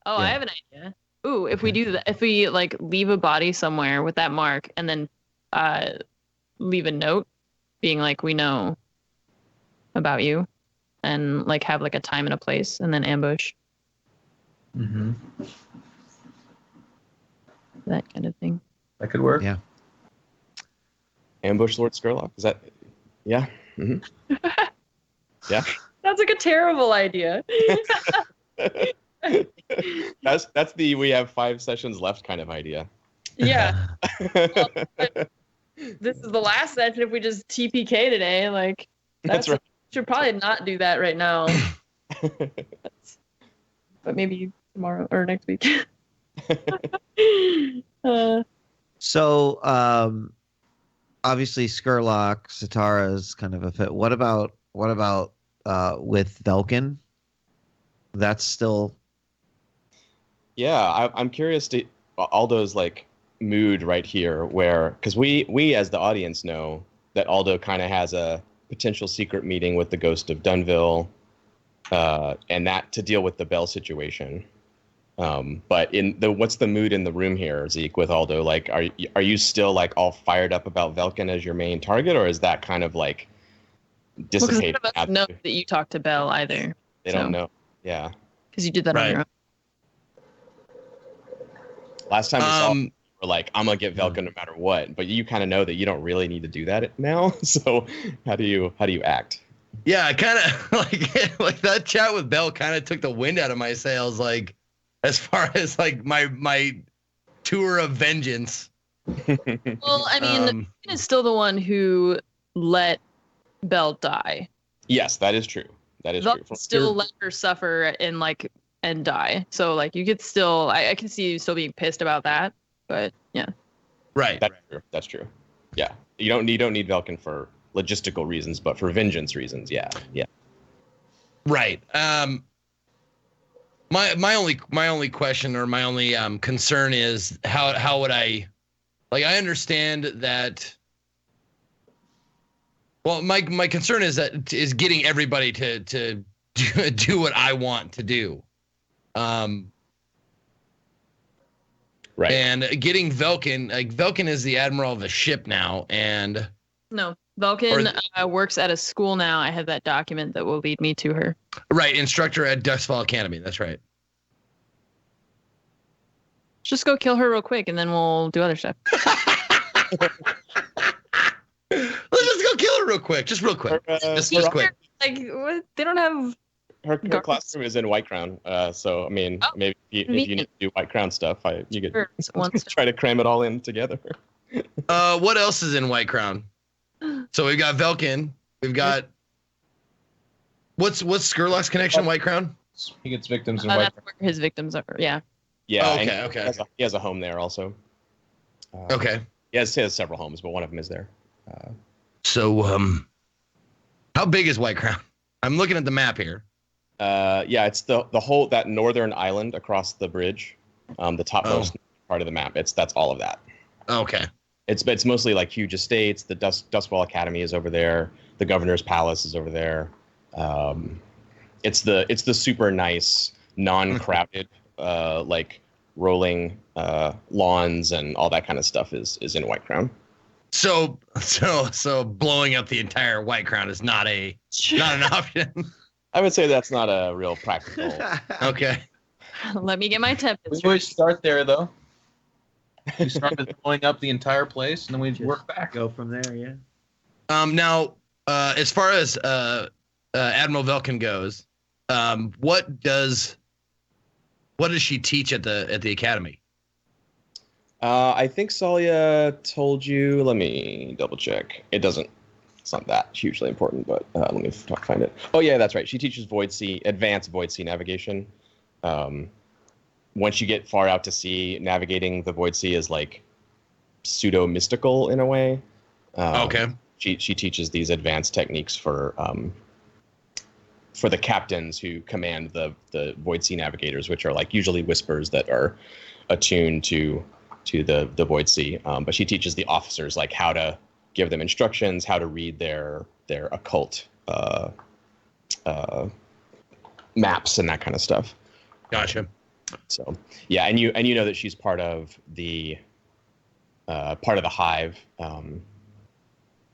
have an idea. Ooh, if we do that, if we like leave a body somewhere with that mark and then leave a note being like, we know about you, and like have like a time and a place and then ambush. Mm-hmm. That kind of thing. That could work. Yeah. Ambush Lord Skurlock? Is that... Yeah. Mm-hmm. Yeah. That's like a terrible idea. That's the we have 5 sessions left kind of idea. Yeah. Well, this is the last session. If we just TPK today, like That's right. should probably not do that right now. but maybe tomorrow or next week. So, obviously, Skurlock, Satara's kind of a fit. What about with Velkin? That's still. Yeah, I'm curious to Aldo's like mood right here, where because we as the audience know that Aldo kind of has a potential secret meeting with the ghost of Dunville, and that to deal with the Bell situation. But what's the mood in the room here, Zeke, with Aldo? Like, are you still like all fired up about Velkin as your main target, or is that kind of like dissipated? Well, none of us know that you talked to Bell either. They don't know. Yeah. Because you did that on your own. Last time we saw, you were like, I'm gonna get Velkin no matter what. But you kind of know that you don't really need to do that now. So how do you act? Yeah, I kind of like that chat with Bell kind of took the wind out of my sails. Like, as far as like my tour of vengeance. Well, I mean, Velkin is still the one who let Bell die. Yes, that is true. That is Velkin true. Still let her suffer and die. So like you could still, I can see you still being pissed about that. But yeah. Right. That's true. That's true. Yeah. You don't need Velkin for logistical reasons, but for vengeance reasons, yeah. Yeah. Right. My only question or my only concern is how would I, like, I understand that. Well, my concern is getting everybody to do what I want to do. Right. And getting Velkin, like Velkin is the admiral of a ship now, and no, Velkin works at a school now. I have that document that will lead me to her. Right, instructor at Dustfall Academy. That's right. Just go kill her real quick, and then we'll do other stuff. Let's just go kill her real quick, just real quick, just quick. Like what? They don't have. Her classroom is in White Crown, so I mean, maybe if you need to do White Crown stuff, you could try to cram it all in together. What else is in White Crown? So we've got Velkin. We've got what's Skurlock's connection to White Crown? He gets victims in White That's Crown. where his victims are. Yeah. Yeah. Oh, okay. He has a home there also. Okay. He has several homes, but one of them is there. So how big is White Crown? I'm looking at the map here. Yeah, it's the whole that northern island across the bridge, the topmost part of the map. That's all of that. Okay. It's mostly like huge estates. The Dustfall Academy is over there. The governor's palace is over there. It's the super nice, non-crowded, like rolling lawns and all that kind of stuff is in White Crown. So blowing up the entire White Crown is not an option. I would say that's not a real practical. Okay. Let me get my temp. We always start there, though. We start with blowing up the entire place, and then we work back. Go from there, yeah. Now, as far as Admiral Velkin goes, what does she teach at the academy? I think Salia told you. Let me double check. It's not that hugely important, but let me find it. Oh yeah, that's right. She teaches advanced Void Sea navigation. Once you get far out to sea, navigating the Void Sea is like pseudo mystical in a way. Okay. She teaches these advanced techniques for the captains who command the Void Sea navigators, which are like usually whispers that are attuned to the Void Sea. But she teaches the officers like how to give them instructions, how to read their occult maps and that kind of stuff. Gotcha. So yeah, and you know that she's part of the hive.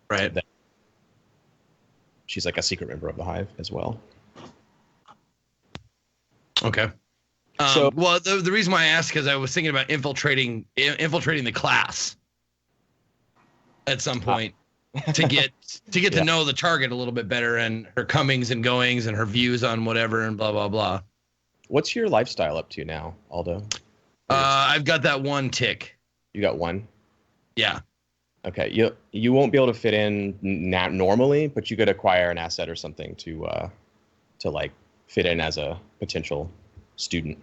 Right. She's like a secret member of the hive as well. Okay. Well, the reason why I asked because I was thinking about infiltrating the class at some point to get to know the target a little bit better and her comings and goings and her views on whatever and blah blah blah. What's your lifestyle up to now, Aldo? I've got that one tick. You got one? Yeah. Okay. You won't be able to fit in normally, but you could acquire an asset or something to like fit in as a potential student.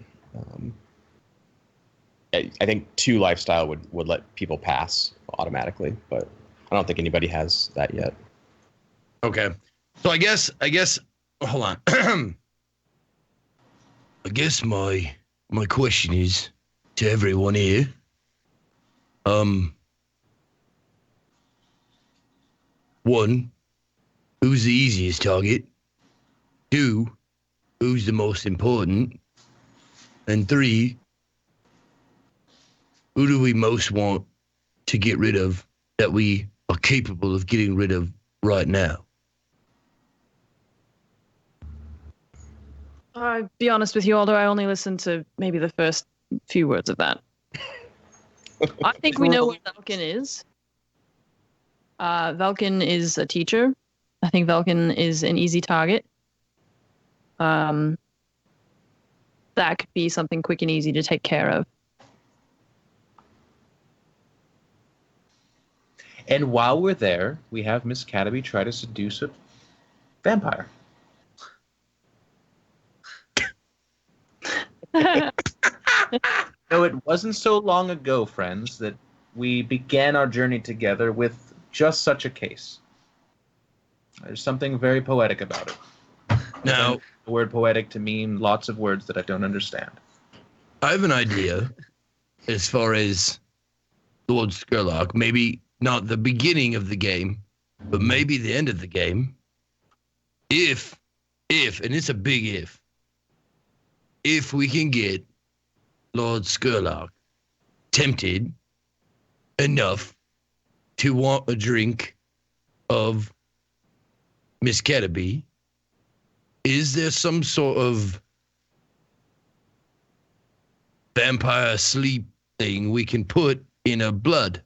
I think 2 lifestyle would let people pass automatically, but I don't think anybody has that yet. Okay. So I guess hold on. I guess my question is to everyone here. One, who's the easiest target? 2, who's the most important? And 3, who do we most want to get rid of that we are capable of getting rid of right now? I'll be honest with you, although I only listened to maybe the first few words of that. I think we know what Velkin is. Velkin is a teacher. I think Velkin is an easy target. That could be something quick and easy to take care of. And while we're there, we have Miss Cataby try to seduce a vampire. No, it wasn't so long ago, friends, that we began our journey together with just such a case. There's something very poetic about it. Now, The word poetic to mean lots of words that I don't understand. I have an idea as far as Lord Skurlock, maybe not the beginning of the game, but maybe the end of the game. If, and it's a big if we can get Lord Skurlock tempted enough to want a drink of Miss Cataby, is there some sort of vampire sleep thing we can put in her blood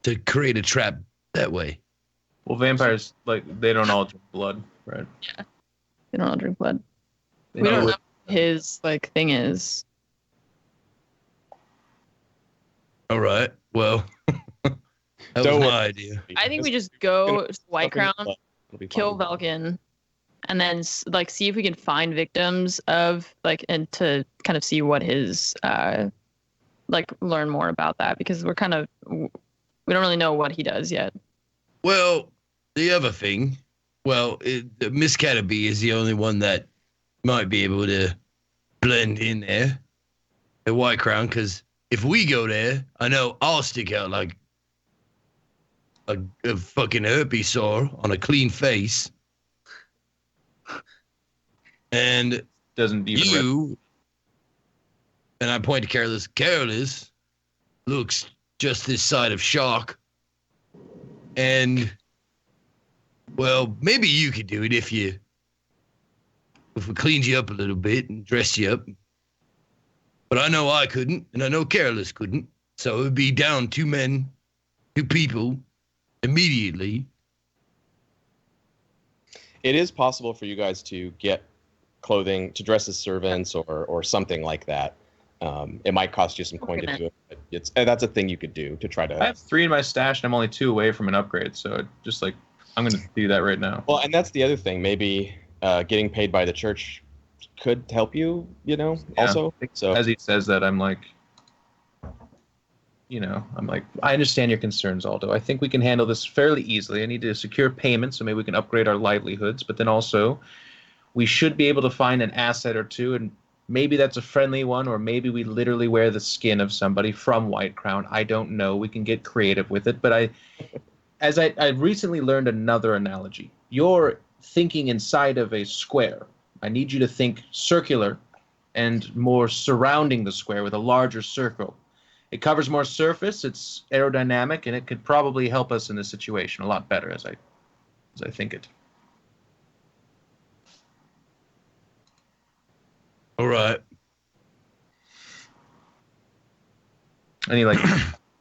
to create a trap that way? Well, vampires, like, they don't all drink blood, right? Yeah. They don't all drink blood. They We know don't know what- what his thing is. All right. Well, that was Don't my worry. idea. I think we just go to White Crown, It'll be kill fine. Velkin, and then see if we can find victims of and to kind of see what his learn more about that, because we don't really know what he does yet. Well, the other thing, Miss Cataby is the only one that might be able to blend in there at White Crown, because if we go there, I know I'll stick out like a fucking herpes sore on a clean face. And doesn't even you, and I point to Careless, Careless looks just this side of shock. And, well, maybe you could do it if we cleaned you up a little bit and dressed you up. But I know I couldn't, and I know Careless couldn't. So it would be down 2 people immediately. It is possible for you guys to get clothing to dress as servants or something like that. It might cost you some coin to do it. But that's a thing you could do to try to. I have 3 in my stash, and I'm only 2 away from an upgrade. So I'm going to do that right now. Well, and that's the other thing. Maybe getting paid by the church could help you. Yeah. Also. So As he says that, I'm like, I understand your concerns, Aldo. I think we can handle this fairly easily. I need to secure payments so maybe we can upgrade our livelihoods. But then also, we should be able to find an asset or 2, and maybe that's a friendly one, or maybe we literally wear the skin of somebody from White Crown. I don't know. We can get creative with it. But I recently learned another analogy. You're thinking inside of a square. I need you to think circular and more surrounding the square with a larger circle. It covers more surface, it's aerodynamic, and it could probably help us in this situation a lot better as I think it. All right. And he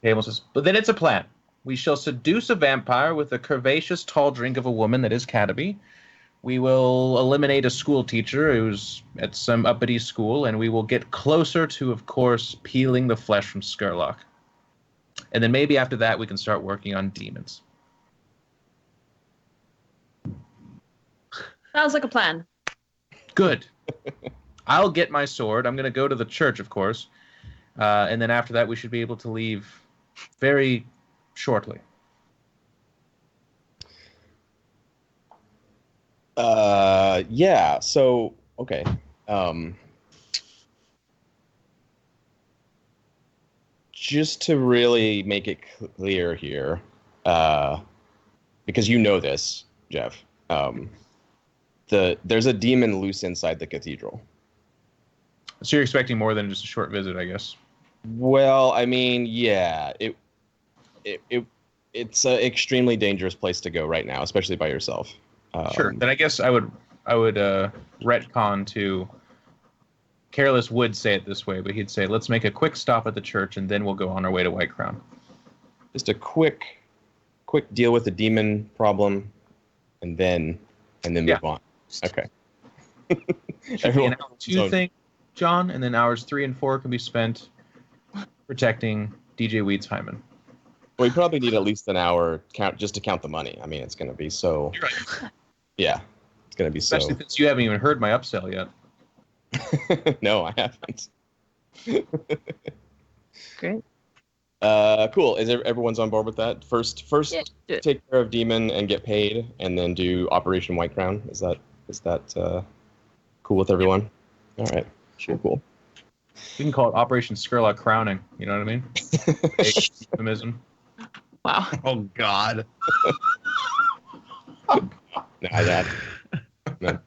Table says, but then it's a plan. We shall seduce a vampire with a curvaceous tall drink of a woman that is Cataby. We will eliminate a school teacher who's at some uppity school, and we will get closer to, of course, peeling the flesh from Skurlock. And then maybe after that, we can start working on demons. Sounds like a plan. Good. I'll get my sword. I'm going to go to the church, of course. And then after that, we should be able to leave very shortly. Yeah. So, okay. Just to really make it clear here, because you know this, Jeff, there's a demon loose inside the cathedral. So you're expecting more than just a short visit, I guess. Well, I mean, yeah, it's an extremely dangerous place to go right now, especially by yourself. Sure. Then I guess I would retcon to. Careless would say it this way, but he'd say, "Let's make a quick stop at the church, and then we'll go on our way to White Crown." Just a quick deal with the demon problem, and then move on. Okay. Should be an hour 2 thing, John, and then hours 3 and 4 can be spent protecting djWHEAT's hymen. Well, we probably need at least an hour just to count the money. I mean, it's going to be so. You're right. Yeah, it's going to be Especially since you haven't even heard my upsell yet. No, I haven't. Great. Cool. Is everyone's on board with that? First, Yeah. take care of demon and get paid, and then do Operation White Crown. Is that cool with everyone? All right. Sure. Cool. We can call it Operation Skurlock Crowning. You know what I mean? Euphemism. Wow. Oh God. No.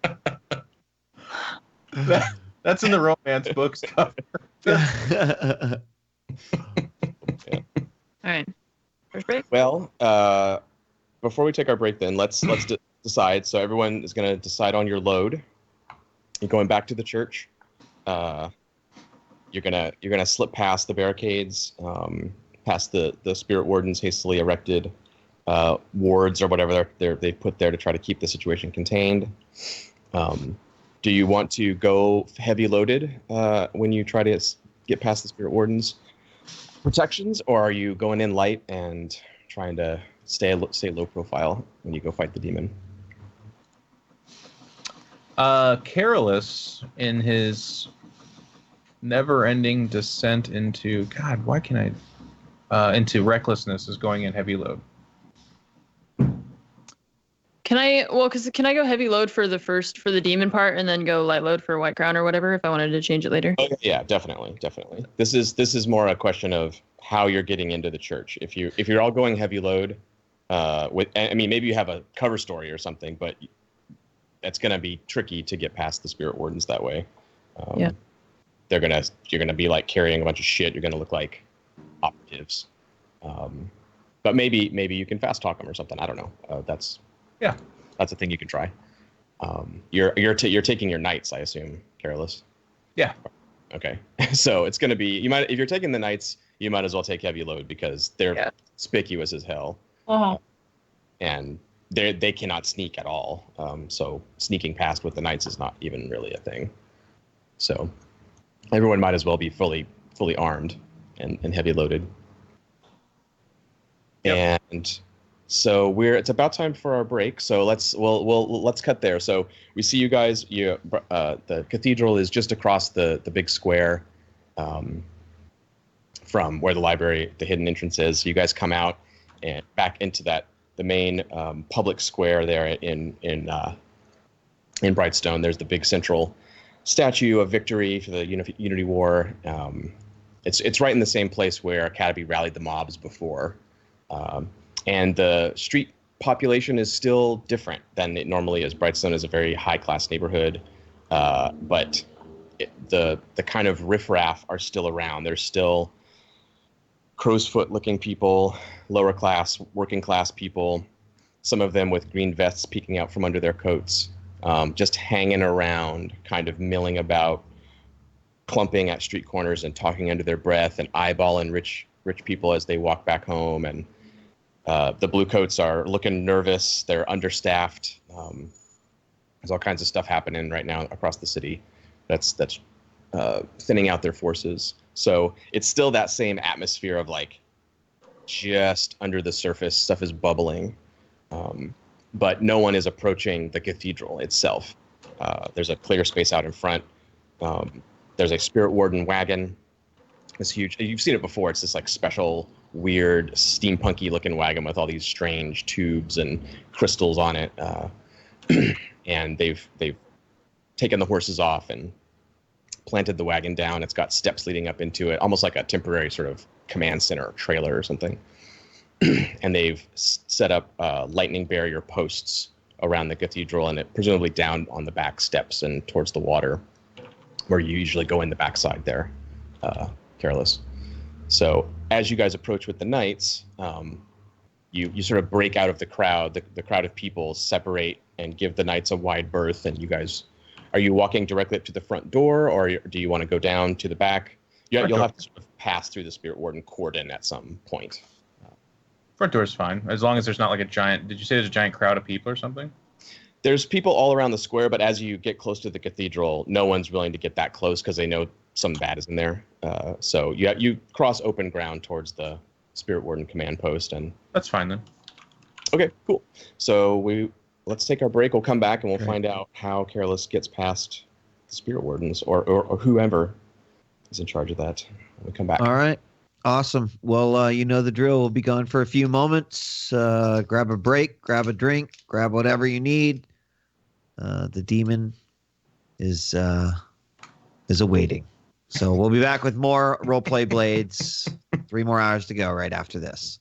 That's in the romance books cover. All right. First break. Well, before we take our break, then let's decide. So everyone is going to decide on your load. You're going back to the church. You're gonna slip past the barricades, past the spirit wardens hastily erected wards or whatever they put there to try to keep the situation contained. Do you want to go heavy loaded when you try to get past the spirit wardens protections, or are you going in light and trying to stay low profile when you go fight the demon? Careless, in his never-ending descent into into recklessness, is going in heavy load. Can I go heavy load for the demon part and then go light load for White Crown or whatever if I wanted to change it later? Oh, yeah, definitely. This is more a question of how you're getting into the church. If you're all going heavy load, maybe you have a cover story or something, but that's gonna be tricky to get past the spirit wardens that way. Yeah. You're gonna be like carrying a bunch of shit. You're gonna look like operatives. But maybe you can fast talk them or something. I don't know. That's a thing you can try. You're taking your knights, I assume, Careless. Yeah. Okay. So it's gonna be if you're taking the knights, you might as well take heavy load because they're conspicuous as hell. Uh-huh. And they cannot sneak at all. So sneaking past with the knights is not even really a thing. So everyone might as well be fully armed and heavy loaded. Yep. And so it's about time for our break. So let's cut there. So we see you guys. The cathedral is just across the big square from where the hidden entrance is. So you guys come out and back into the main public square there in Brightstone. There's the big central statue of victory for the Unity War. It's right in the same place where Academy rallied the mobs before. And the street population is still different than it normally is. Brightstone is a very high-class neighborhood, but the kind of riffraff are still around. There's still crow's foot-looking people, lower-class, working-class people, some of them with green vests peeking out from under their coats, just hanging around, kind of milling about, clumping at street corners and talking under their breath and eyeballing rich people as they walk back home. And the blue coats are looking nervous. They're understaffed. There's all kinds of stuff happening right now across the city that's thinning out their forces. So it's still that same atmosphere of like just under the surface, stuff is bubbling. But no one is approaching the cathedral itself. There's a clear space out in front. There's a Spirit Warden wagon. It's huge. You've seen it before. It's this like special, weird, steampunky looking wagon with all these strange tubes and crystals on it. And they've taken the horses off and planted the wagon down. It's got steps leading up into it, almost like a temporary sort of command center or trailer or something. And they've set up lightning barrier posts around the cathedral, and it presumably down on the back steps and towards the water, where you usually go in the backside there, Careless. So as you guys approach with the knights, you sort of break out of the crowd. The crowd of people separate and give the knights a wide berth. And you guys, are you walking directly up to the front door, or do you want to go down to the back? Yeah, you'll have to sort of pass through the Spirit Warden cordon at some point. Front door's fine, as long as there's not like a giant. Did you say there's a giant crowd of people or something? There's people all around the square, but as you get close to the cathedral, no one's willing to get that close because they know something bad is in there. So you cross open ground towards the Spirit Warden command post, and That's fine then. okay, cool. So let's take our break. We'll come back and we'll find out how Careless gets past the Spirit Wardens or whoever is in charge of that when we come back. All right. Awesome. Well, you know the drill. We'll be gone for a few moments. Grab a break, grab a drink, grab whatever you need. The demon is awaiting. So we'll be back with more Roleplay Blades. 3 more hours to go right after this.